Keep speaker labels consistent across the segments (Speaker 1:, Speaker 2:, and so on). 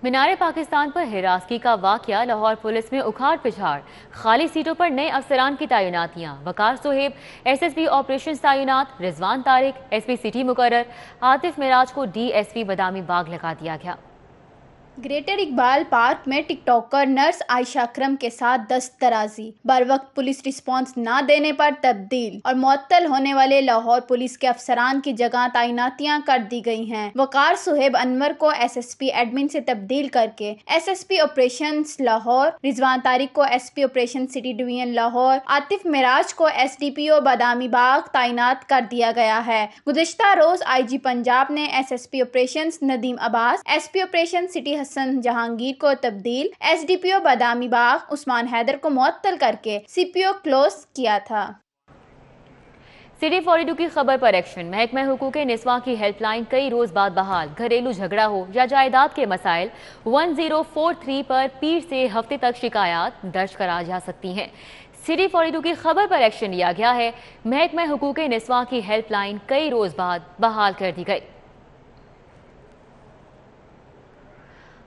Speaker 1: मीनार पाकिस्तान पर हिरासगी का वाकया, लाहौर पुलिस में उखाड़ पिछाड़, खाली सीटों पर नए अफसरान की तैनातियां, वकार सोहेब एसएसपी ऑपरेशन तैनात, रिजवान तारिक एसपी सिटी मुकर्रर, आतिफ मिराज को डीएसपी बदामी बाग लगा दिया गया।
Speaker 2: ग्रेटर इकबाल पार्क में टिकटॉकर नर्स आयशा अकरम के साथ दस्तराजी, बर वक्त पुलिस रिस्पांस न देने पर तब्दील और मुअत्तल होने वाले लाहौर पुलिस के अफसरान की जगह तैनातियां कर दी गई हैं। वकार सोहेब अनवर को एसएसपी एडमिन से तब्दील करके एसएसपी ऑपरेशंस लाहौर, रिजवान तारिक को SP operation city division Lahore, Atif Miraj को एसडीपीओ बदामी बाग तैनात कर दिया गया है। गुज़िश्ता रोज आईजी पंजाब ने SSP operations Nadeem Abbas, SP operation city Hasan Jahangir को तब्दील, एसडीपीओ बदामी बाग उस्मान हैदर को मुअत्तल करके सीपीओ क्लोज किया था।
Speaker 1: सिटी 42 की खबर पर एक्शन। महकमा हुकूक निस्वां की हेल्पलाइन कई रोज बाद बहाल। घरेलू झगड़ा हो या जायदाद के मसाइल 1043 पर पीर से हफ्ते तक शिकायत दर्ज करा जा सकती हैं। सिटी 42 की खबर पर एक्शन लिया गया है। महकमा हुकूक निस्वां की हेल्पलाइन कई रोज बाद बहाल कर दी गई।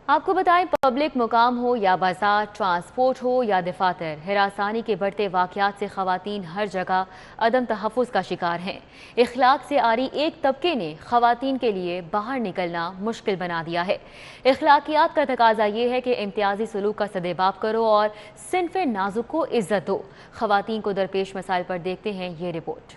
Speaker 1: आपको बताएं, पब्लिक मुकाम हो या बाजार, ट्रांसपोर्ट हो या दफातर, हिरासानी के बढ़ते वाक़यात से ख़वातीन हर जगह अदम तहफ़्फ़ुज़ का शिकार हैं। इखलाक से आरी एक तबके ने ख़वातीन के लिए बाहर निकलना मुश्किल बना दिया है। इखलाकियात का तकाजा ये है कि इम्तियाजी सलूक का सदेबाब करो और सिन्फ़े नाजुक को इज़्ज़त दो। ख़वातीन को दरपेश मसाइल पर देखते हैं ये रिपोर्ट।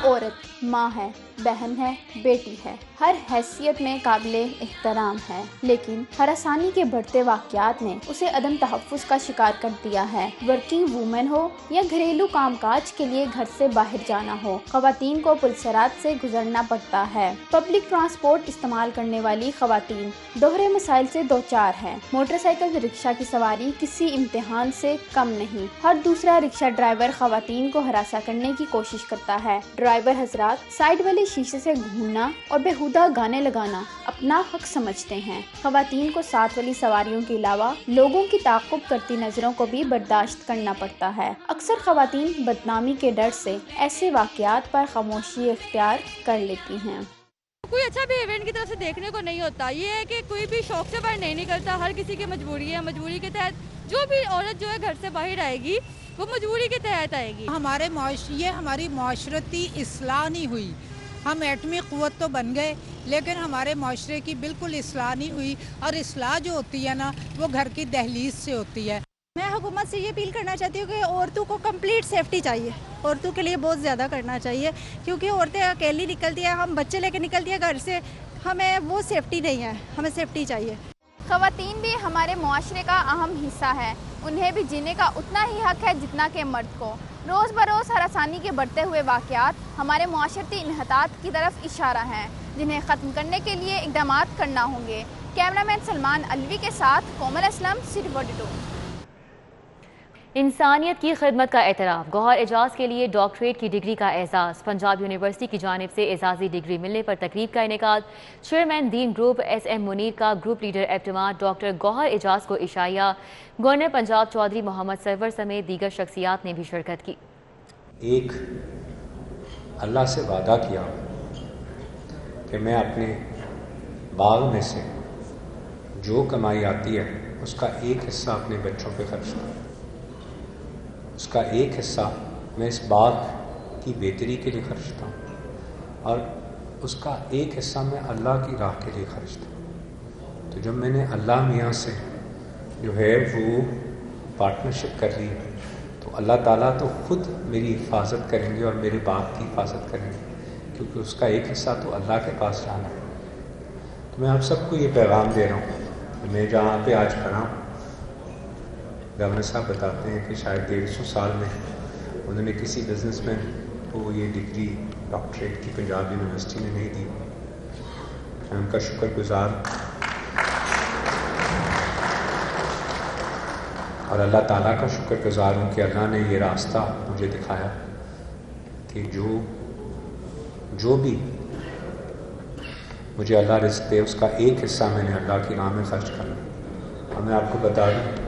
Speaker 2: औरत माँ है, बहन है, बेटी है, हर हैसियत में काबिले एहतराम है, लेकिन हरासानी के बढ़ते वाक़यात ने उसे अदम तहफ़्फ़ुज़ का शिकार कर दिया है। वर्किंग वूमेन हो या घरेलू कामकाज के लिए घर से बाहर जाना हो, ख़वातीन को पुलसरात से गुजरना पड़ता है। पब्लिक ट्रांसपोर्ट इस्तेमाल करने वाली ख़वातीन दोहरे मसाइल से दो चार हैं। मोटरसाइकिल रिक्शा की सवारी किसी इम्तिहान से कम नहीं। हर दूसरा रिक्शा ड्राइवर ख़वातीन को हरासा करने की कोशिश करता है। ड्राइवर हजरात साइड वाले शीशे से घूमना और बेहुदा गाने लगाना अपना हक समझते हैं। ख़वातीन को साथ वाली सवारियों के अलावा लोगों की ताक़ुब करती नज़रों को भी बर्दाश्त करना पड़ता है। अक्सर ख़वातीन बदनामी के डर से ऐसे वाक़यात पर खामोशी इख्तियार कर लेती हैं।
Speaker 3: कोई अच्छा बिहेवियर की तरफ से देखने को नहीं होता। ये है कि कोई भी शौक से बाहर नहीं निकलता, हर किसी की मजबूरी है। मजबूरी के तहत जो भी औरत जो है घर से बाहर आएगी वो मजबूरी के तहत आएगी।
Speaker 4: ये हमारी माशरती इस्लाह नहीं हुई। हम एटमी क़ुव्वत तो बन गए, लेकिन हमारे माशरे की बिल्कुल इस्लाह नहीं हुई। और इस्लाह जो होती है ना, वो घर की दहलीज से होती है।
Speaker 3: मैं हुकूमत से ये अपील करना चाहती हूँ कि औरतों को कंप्लीट सेफ्टी चाहिए। औरतों के लिए बहुत ज़्यादा करना चाहिए, क्योंकि औरतें अकेली निकलती हैं, हम बच्चे लेकर निकलती हैं घर से, हमें वो सेफ्टी नहीं है, हमें सेफ्टी चाहिए।
Speaker 2: ख़वातीन भी हमारे मुआशरे का अहम हिस्सा है। उन्हें भी जीने का उतना ही हक है जितना कि मर्द को। रोज़ बरोज़ हरासानी के बढ़ते हुए वाक़यात हमारे मुआशरती इन्हतात की तरफ इशारा हैं, जिन्हें ख़त्म करने के लिए इक़दाम करना होंगे। कैमरामैन सलमान अलवी के साथ कोमल असलम, सिटी 42।
Speaker 1: इंसानियत की खिदमत का एतराफ़। गौहर एजाज के लिए डॉक्टरेट की डिग्री का एजाज़। पंजाब यूनिवर्सिटी की जानिब से एजाज़ी डिग्री मिलने पर तकरीब का इनेकाद। Chairman Din group SM Munir का ग्रुप लीडर एब्टमाद डॉक्टर गौहर एजाज को इशाया। गवर्नर पंजाब चौधरी मोहम्मद सरवर समेत दीगर शख्सियात ने भी शिरकत की।
Speaker 5: एक अल्लाह से वादा किया कि मैं अपने बाग में से जो कमाई आती है उसका एक हिस्सा अपने बच्चों पे खर्च करूँ, उसका एक हिस्सा मैं इस बाग की बेहतरी के लिए खर्चता हूँ और उसका एक हिस्सा मैं अल्लाह की राह के लिए खर्चता हूँ। तो जब मैंने अल्लाह मियाँ से जो है वो पार्टनरशिप कर ली, तो अल्लाह ताला तो ख़ुद मेरी हिफाजत करेंगे और मेरे बाग की हिफाजत करेंगे, क्योंकि उसका एक हिस्सा तो अल्लाह के पास जाना है। तो मैं आप सबको ये पैगाम दे रहा हूँ कि मैं जहाँ पे आज खड़ा हूँ, गवर्नर साहब बताते हैं कि शायद 150 साल में उन्होंने किसी बिजनेसमैन को ये डिग्री डॉक्टरेट की पंजाब यूनिवर्सिटी ने नहीं दी। मैं उनका शुक्रगुजार और अल्लाह ताला का शुक्रगुजार हूँ कि अल्लाह ने ये रास्ता मुझे दिखाया कि जो भी मुझे अल्लाह रिज़्क़ दे उसका एक हिस्सा मैंने अल्लाह की राह में खर्च करना। और मैं आपको बता दूँ,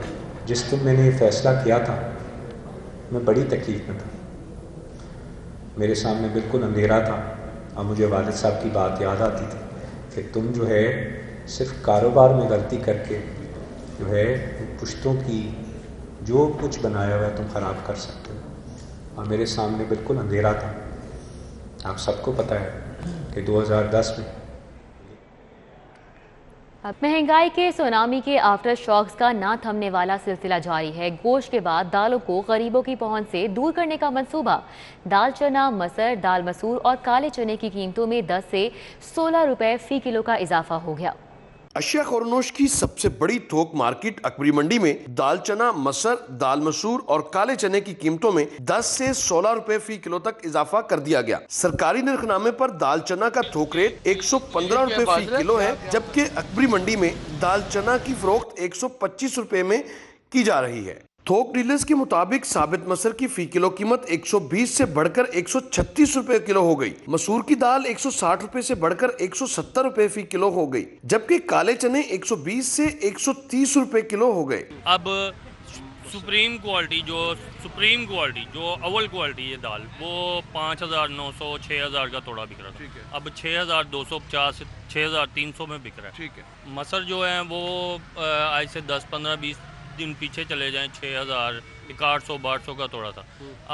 Speaker 5: जिस दिन मैंने ये फ़ैसला किया था मैं बड़ी तकलीफ़ में था। मेरे सामने बिल्कुल अंधेरा था और मुझे वालिद साहब की बात याद आती थी कि तुम जो है صرف کاروبار میں غلطی کر کے جو ہے پشتوں کی جو کچھ بنایا ہوا ہے تم خراب کر سکتے ہو. اور میرے سامنے بالکل اندھیرا تھا. آپ سب کو پتہ ہے کہ 2010 میں
Speaker 1: مہنگائی کے سونامی کے آفٹر شاکس کا نہ تھمنے والا سلسلہ جاری ہے. گوشت کے بعد دالوں کو غریبوں کی پہنچ سے دور کرنے کا منصوبہ. دال چنا، مسر، دال مسور اور کالے چنے کی قیمتوں میں 10 سے 16 روپے فی کلو کا اضافہ ہو گیا.
Speaker 6: اشیاء خورنوش کی سب سے بڑی تھوک مارکیٹ اکبری منڈی میں دال چنا، مسر، دال مسور اور کالے چنے کی قیمتوں میں 10 سے 16 روپے فی کلو تک اضافہ کر دیا گیا. سرکاری نرخ نامے پر دال چنا کا تھوک ریٹ 115 روپے فی کلو ہے، جبکہ اکبری منڈی میں دال چنا کی فروخت 125 روپے میں کی جا رہی ہے. تھوک ڈیلرز کے مطابق ثابت مسر کی فی کلو قیمت 120 سے بڑھ کر 136 روپے کلو ہو گئی. مسور کی دال 160 روپے سے بڑھ کر 170 روپے فی کلو ہو گئی، جبکہ کالے چنے 120 سے 130 روپے کلو ہو گئے.
Speaker 7: اب سپریم کوالٹی جو اول کوالٹی ہے دال وہ 5,900 6,000 کا توڑا بک رہا تھا، اب 6,250 6,300 میں بک رہا ہے. مسر جو ہے وہ آج سے 10 15 20 دن پیچھے چلے جائیں 6,000 800 1200 کا توڑا تھا،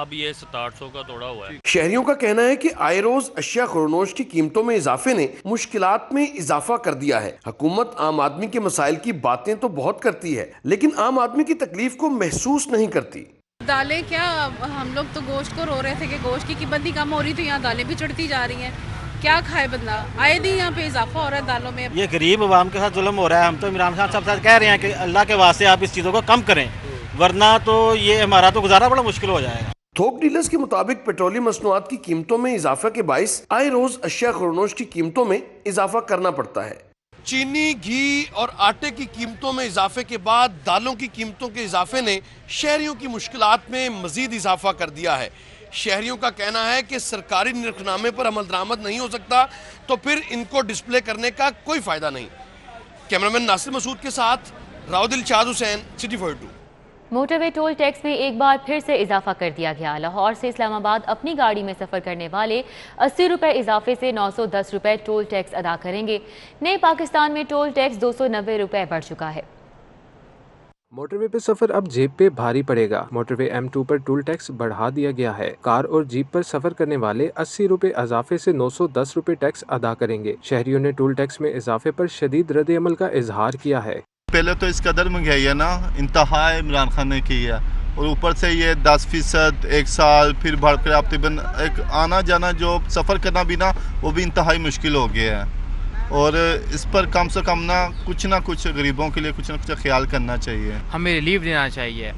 Speaker 7: اب یہ 700 کا توڑا ہوا ہے.
Speaker 6: شہریوں کا کہنا ہے کہ آئے روز اشیاء خورنوش کی قیمتوں میں اضافے نے مشکلات میں اضافہ کر دیا ہے. حکومت عام آدمی کے مسائل کی باتیں تو بہت کرتی ہے، لیکن عام آدمی کی تکلیف کو محسوس نہیں کرتی.
Speaker 8: دالیں کیا، ہم لوگ تو گوشت کو رو رہے تھے کہ گوشت کی قیمت نہیں کم ہو رہی، تو یہاں دالیں بھی چڑھتی جا رہی ہیں. کیا کھائے بندہ؟ آئے دن یہاں پہ اضافہ ہو رہا ہے دالوں میں.
Speaker 9: یہ غریب عوام کے ساتھ ظلم ہو رہا ہے. ہم تو عمران خان صاحب کہہ رہے ہیں کہ اللہ کے واسطے آپ اس چیزوں کو کم کریں، ورنہ تو یہ ہمارا تو گزارا بڑا مشکل ہو جائے گا.
Speaker 6: تھوک ڈیلرز کے مطابق پیٹرولیم مصنوعات کی قیمتوں میں اضافہ کے باعث آئے روز اشیاء خورنوش کی قیمتوں میں اضافہ کرنا پڑتا ہے. چینی، گھی اور آٹے کی قیمتوں میں اضافے کے بعد دالوں کی قیمتوں کے اضافے نے شہریوں کی مشکلات میں مزید اضافہ کر دیا ہے. شہریوں کا کہنا ہے کہ سرکاری نرخ نامے پر عمل درآمد نہیں ہو سکتا تو پھر ان کو ڈسپلے کرنے کا کوئی فائدہ نہیں. کیمرامین ناصر مسعود کے ساتھ راؤ دلشاد حسین، سٹی 42.
Speaker 1: موٹر وے ٹول ٹیکس میں ایک بار پھر سے اضافہ کر دیا گیا. لاہور سے اسلام آباد اپنی گاڑی میں سفر کرنے والے 80 روپے اضافے سے 910 روپے ٹول ٹیکس ادا کریں گے. نئے پاکستان میں ٹول ٹیکس 290 روپے بڑھ چکا ہے.
Speaker 10: موٹر وے پہ سفر اب جیب پہ بھاری پڑے گا. موٹر وے M2 پر ٹول ٹیکس بڑھا دیا گیا ہے. کار اور جیپ پر سفر کرنے والے 80 روپے اضافے سے 910 روپے ٹیکس ادا کریں گے. شہریوں نے ٹول ٹیکس میں اضافے پر شدید رد عمل کا اظہار کیا ہے.
Speaker 11: پہلے تو اس قدر مہنگائی ہے نا، انتہا عمران خان نے کی ہے، اور اوپر سے یہ 10% ایک سال پھر بڑھ کر آپ تقریباً ایک آنا جانا جو سفر کرنا بھی نا وہ بھی انتہائی مشکل ہو گیا ہے. اور اس پر کم سے کم نہ کچھ غریبوں کے لیے کچھ نہ کچھ خیال کرنا چاہیے.
Speaker 12: ہمیں ریلیف دینا چاہیے.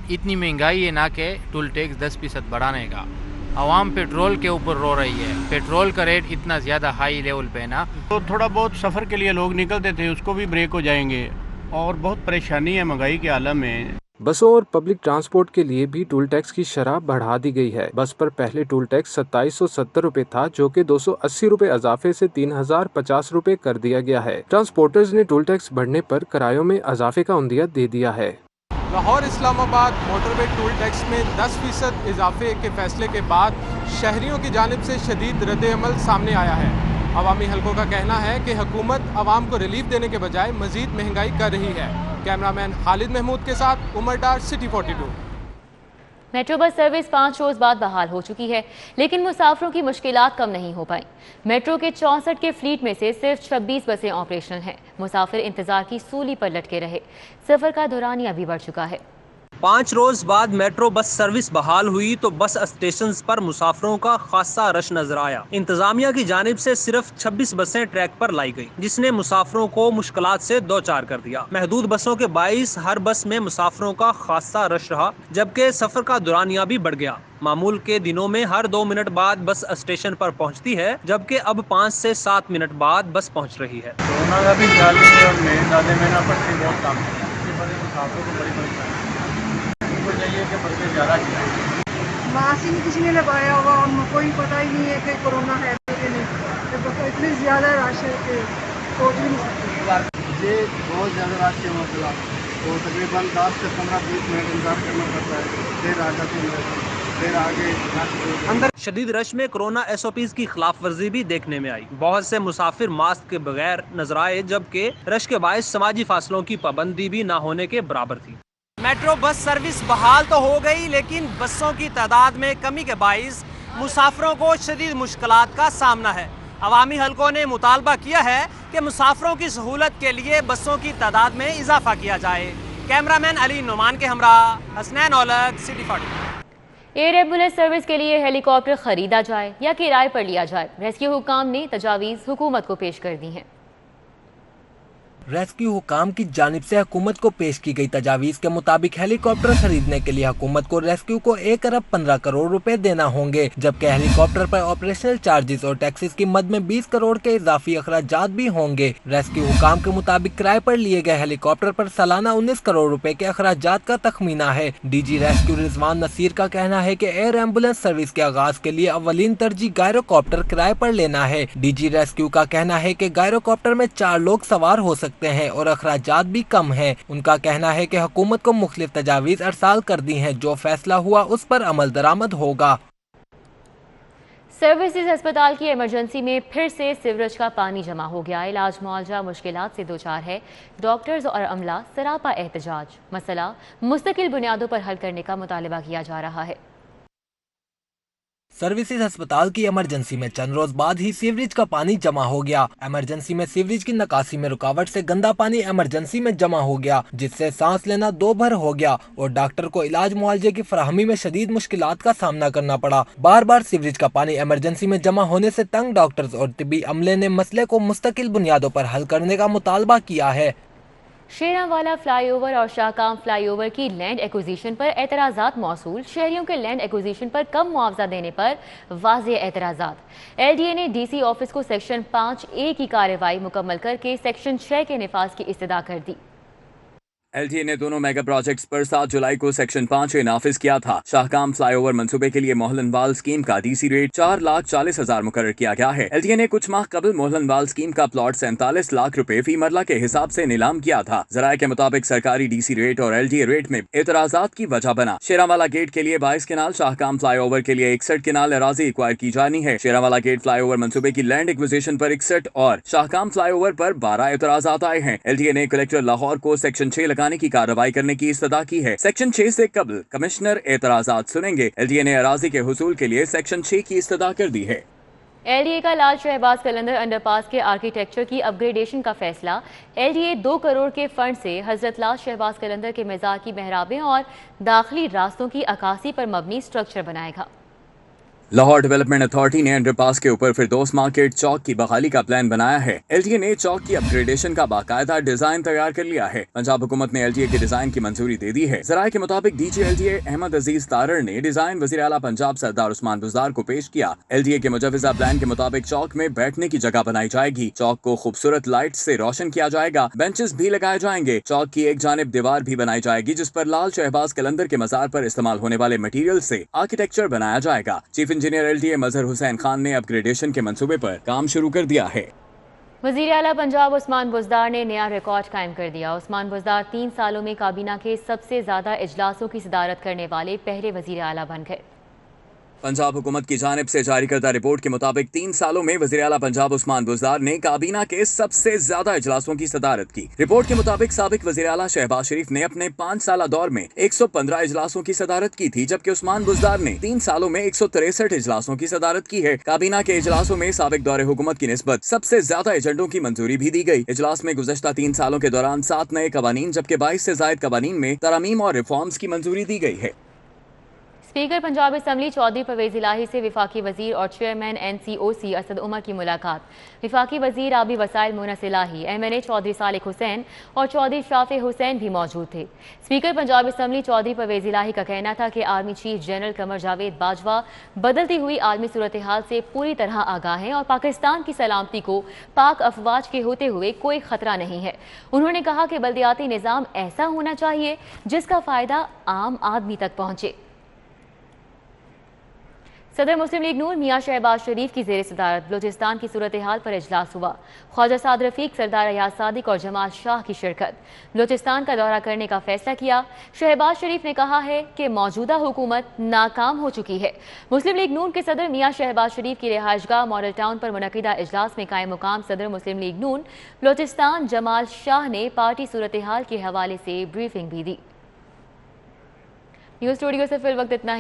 Speaker 12: اتنی مہنگائی ہے نہ کہ ٹول ٹیکس 10% بڑھانے کا. عوام پیٹرول کے اوپر رو رہی ہے. پیٹرول کا ریٹ اتنا زیادہ ہائی لیول پہ نا،
Speaker 13: تو تھوڑا بہت سفر کے لیے لوگ نکلتے تھے اس کو بھی بریک ہو جائیں گے، اور بہت پریشانی ہے مہنگائی کے عالم میں.
Speaker 10: بسوں اور پبلک ٹرانسپورٹ کے لیے بھی ٹول ٹیکس کی شرح بڑھا دی گئی ہے. بس پر پہلے ٹول ٹیکس 2770 روپے تھا، جو کہ 280 روپے اضافے سے 3050 روپے کر دیا گیا ہے. ٹرانسپورٹرز نے ٹول ٹیکس بڑھنے پر کرایوں میں اضافے کا عندیہ دے دیا ہے.
Speaker 14: لاہور اسلام آباد موٹر وے ٹول ٹیکس میں 10% اضافے کے فیصلے کے بعد شہریوں کی جانب سے شدید رد عمل سامنے آیا ہے. عوامی حلقوں کا کہنا ہے کہ حکومت عوام کو ریلیف دینے کے بجائے مزید مہنگائی کر رہی ہے. کیمرامین خالد محمود کے ساتھ Umar Dar, city 42.
Speaker 1: Metro bus service 5 روز بعد بحال ہو چکی ہے، لیکن مسافروں کی مشکلات کم نہیں ہو پائیں. میٹرو کے 64 کے فلیٹ میں سے صرف 26 بسیں آپریشنل ہیں. مسافر انتظار کی سولی پر لٹکے رہے. سفر کا دورانیہ بھی بڑھ چکا ہے.
Speaker 15: 5 روز بعد میٹرو بس سروس بحال ہوئی تو بس اسٹیشنز پر مسافروں کا خاصا رش نظر آیا. انتظامیہ کی جانب سے صرف 26 بسیں ٹریک پر لائی گئی، جس نے مسافروں کو مشکلات سے دوچار کر دیا. محدود بسوں کے باعث ہر بس میں مسافروں کا خاصا رش رہا، جبکہ سفر کا دورانیہ بھی بڑھ گیا. معمول کے دنوں میں ہر 2 منٹ بعد بس اسٹیشن پر پہنچتی ہے، جبکہ اب 5 سے 7 منٹ بعد بس پہنچ رہی ہے.
Speaker 16: کورونا کا بھی خیال نہیں ہے، اور میرے دادے میں نا پٹری بہت کم ہے، اس کے بڑے مسافروں کو بڑی پریشانی ہے. چاہیے کہ بچے زیادہ چلائیں.
Speaker 17: ماسک ہی نہیں کسی نے لگایا ہوگا، اور کوئی پتہ ہی نہیں ہے کہ کورونا ہے کہ نہیں. اتنی زیادہ رش ہے کہ سوچ بھی نہیں سکتے.
Speaker 16: یہ بہت زیادہ رش ہے مسئلہ، تو تقریباً 10 سے 15-20 منٹ انتظار کرنا پڑتا ہے، پھر آ جاتے ہیں. फिर आगे अंदर।
Speaker 15: शदीद रश में कोरोना SOPs की खिलाफ वर्जी भी देखने में आई। बहुत से मुसाफिर मास्क के बगैर नजर आए, जबकि रश के बायस समाजी फासलों की पाबंदी भी ना होने के बराबर थी। मेट्रो बस सर्विस बहाल तो हो गई, लेकिन बसों की तादाद में कमी के बायस मुसाफिरों को शदीद मुश्किलात का सामना है। अवामी हलकों ने मुतालबा किया है कि मुसाफिरों की सहूलत के लिए बसों की तादाद में इजाफा किया जाए। कैमरामैन अली नुमान के हमरा Hasnain Aulakh, city 40।
Speaker 1: Air ambulance service के लिए हेलीकॉप्टर खरीदा जाए या किराए पर लिया जाए, रेस्क्यू हुकाम ने तजावीज़ हुकूमत को पेश कर दी हैं।
Speaker 18: रेस्क्यू हुकाम की जानिब से हुकूमत को पेश की गई तजावीज़ के मुताबिक हेलीकॉप्टर खरीदने के लिए हुकूमत को रेस्क्यू को 1 अरब 15 करोड़ रुपए देना होंगे, जबकि हेलीकॉप्टर पर ऑपरेशनल चार्जेस और टैक्सेस की मद में 20 करोड़ के इजाफी अखराजात भी होंगे। रेस्क्यू हुकाम के मुताबिक किराए पर लिए गए हेलीकॉप्टर पर सालाना 19 करोड़ रुपए के अखराजात का तखमीना है। DG रेस्क्यू रिजवान नसीर का कहना है कि एयर एम्बुलेंस सर्विस के आगाज के लिए अवलीन तरजीह गायरोकॉप्टर किराए पर लेना है। DG रेस्क्यू का कहना है कि गायरोकॉप्टर में 4 लोग सवार हो सकते हैं और अखराजात भी कम हैं। उनका कहना है कि हुकूमत को मुख्तलिफ तजावीज़ अरसाल कर दी हैं, जो फैसला हुआ उस पर अमल दरामद होगा।
Speaker 1: सर्विसेज अस्पताल की इमरजेंसी में फिर से सीवरेज का पानी जमा हो गया। इलाज मुआवजा मुश्किलात से दोचार है। डॉक्टर्स और अमला सरापा एहतजाज। मसला मुस्तकिल बुनियादों पर हल करने का मुतालबा किया जा रहा है।
Speaker 18: सर्विसेज अस्पताल की इमरजेंसी में चंद रोज बाद ही सीवरेज का पानी जमा हो गया। इमरजेंसी में सीवरेज की निकासी में रुकावट से गंदा पानी इमरजेंसी में जमा हो गया, जिससे सांस लेना दो भर हो गया और डॉक्टर को इलाज मुआवजे की फराहमी में शदीद मुश्किलात का सामना करना पड़ा। बार बार सीवरेज का पानी इमरजेंसी में जमा होने से तंग डॉक्टर्स और तिब्बी अमले ने मसले को मुस्तकिल बुनियादों पर हल करने का मुतालबा किया है।
Speaker 1: शेरावाला फ्लाईओवर और शाहकाम फ्लाईओवर की लैंड एक्विजिशन पर एतराज़ात मौसूल। शहरियों के लैंड एक्विजिशन पर कम मुआवजा देने पर वाज़ेह एतराज़ात। LDA ने DC ऑफिस को सेक्शन 5A की कार्रवाई मुकम्मल करके सेक्शन 6 के निफाज की इस्तदा कर दी।
Speaker 19: LDA ने दोनों मेगा प्रोजेक्ट्स पर 7 जुलाई को सेक्शन 5A नाफिज किया था। शाहकाम फ्लाईओवर मंसूबे के लिए मोहलनवाल स्कीम का DC रेट 4,40,000 मुकर्रर किया गया है। LDA ने कुछ माह कबल मोहलनवाल स्कीम का प्लॉट 47 लाख रुपए फी मरला के हिसाब से नीलाम किया था। जराये के मुताबिक सरकारी DC रेट और LDA रेट में एतराजात की वजह बना। शेरावाला गेट के लिए 22 केनाल, शाहकाम फ्लाईओवर के लिए 61 केनाल अराजी एक्वायर की जानी है। शेरावाला गेट फ्लाईओवर मंसूबे की लैंड एक्विजिशन पर 61 और शाहकाम फ्लाईओवर पर 12 एतराजात आए हैं। LDA ने कलेक्टर लाहौर को सेक्शन 6 की कार्रवाई करने की इस्तदा की है। सेक्शन 6 से कबल कमिश्नर एतराजात सुनेंगे। LDA ने अराजी के हुसूल के लिए सेक्शन 6 की इस्तदा कर दी है।
Speaker 1: LDA का लाल शहबाज कलंदर अंडरपास के आर्किटेक्चर की अपग्रेडेशन का फैसला। LDA 2 करोड़ के फंड से हजरत लाल शहबाज कलंदर के मज़ार की मेहराबें और दाखिली रास्तों की अक्कासी पर मबनी स्ट्रक्चर बनाएगा।
Speaker 19: लाहौर डेवलपमेंट अथॉरिटी ने अंडरपास के ऊपर फिरदौस मार्केट चौक की बहाली का प्लान बनाया है। LDA ने चौक की अपग्रेडेशन का बाकायदा डिजाइन तैयार कर लिया है। पंजाब हुकूमत ने LDA के डिजाइन की मंजूरी दे दी है। जराये के मुताबिक DG LDA अहमद अजीज तारर ने डिजाइन वज़ीर आला पंजाब सरदार उस्मान बुज़दार को पेश किया। LDA के मुजव्वज़ा प्लान के मुताबिक चौक में बैठने की जगह बनाई जाएगी। चौक को खूबसूरत लाइट से रोशन किया जाएगा। बेंचेस भी लगाए जाएंगे। चौक की एक जानिब दीवार भी बनाई जाएगी, जिस पर लाल शहबाज कलंदर के मज़ार पर इस्तेमाल होने वाले मटीरियल से आर्किटेक्चर बनाया जाएगा। चीफ इंजीनियर LDA मजहर हुसैन खान ने अपग्रेडेशन के मंसूबे पर काम शुरू कर दिया है।
Speaker 1: वज़ीर आला पंजाब उस्मान बुज़दार ने नया रिकॉर्ड कायम कर दिया। उस्मान बुज़दार 3 सालों में काबीना के सबसे ज्यादा इजलासों की सदारत करने वाले पहले वज़ीर आला बन गए।
Speaker 19: पंजाब हुकूमत की जानिब से जारी करदा रिपोर्ट के मुताबिक 3 सालों में वज़ीर आला पंजाब उस्मान बुज़दार ने काबीना के सबसे ज्यादा इजलासों की सदारत की। रिपोर्ट के मुताबिक साबिक वज़ीर आला शहबाज शरीफ ने अपने 5 साला दौर में 115 इजलासों की सदारत की थी, जबकि उस्मान बुज़दार ने 3 सालों में 163 इजलासों की सदारत की है। काबीना के इजलासों में साबिक दौरे हुकूमत की निस्बत सबसे ज्यादा एजेंडों की मंजूरी भी दी गई। इजलास में गुज़श्ता 3 सालों के दौरान 7 नए कवानीन जबकि 22 से जायद कवानीन में तरमीम और रिफॉर्म्स की मंजूरी दी गई है।
Speaker 1: स्पीकर पंजाब असम्बली चौधरी परवेज इलाही से विफाकी वजीर और चेयरमैन NCOC असद उमर की मुलाकात। विफाकी वजीर आबी वसाइल मुनस इलाही, MNA चौधरी सालिक हुसैन और चौधरी शाफे हुसैन भी मौजूद थे। स्पीकर पंजाब असम्बली चौधरी परवेज इलाही का कहना था कि army chief general Qamar Javed Bajwa बदलती हुई आलमी सूरत हाल से पूरी तरह आगाह हैं और पाकिस्तान की सलामती को पाक अफवाज के होते हुए कोई खतरा नहीं है। उन्होंने कहा कि बल्दियाती निज़ाम ऐसा होना चाहिए जिसका फायदा आम आदमी तक पहुंचे। صدر مسلم لیگ نون میاں شہباز شریف کی زیر صدارت بلوچستان کی صورتحال پر اجلاس ہوا. خواجہ سعد رفیق، سردار ایاز صادق اور جمال شاہ کی شرکت. بلوچستان کا دورہ کرنے کا فیصلہ کیا. شہباز شریف نے کہا ہے کہ موجودہ حکومت ناکام ہو چکی ہے. مسلم لیگ نون کے صدر میاں شہباز شریف کی رہائش گاہ ماڈل ٹاؤن پر منعقدہ اجلاس میں قائم مقام صدر مسلم لیگ نون بلوچستان جمال شاہ نے پارٹی صورتحال کے حوالے سے بریفنگ بھی دی. نیوز اسٹوڈیو سے فی الوقت اتنا ہی.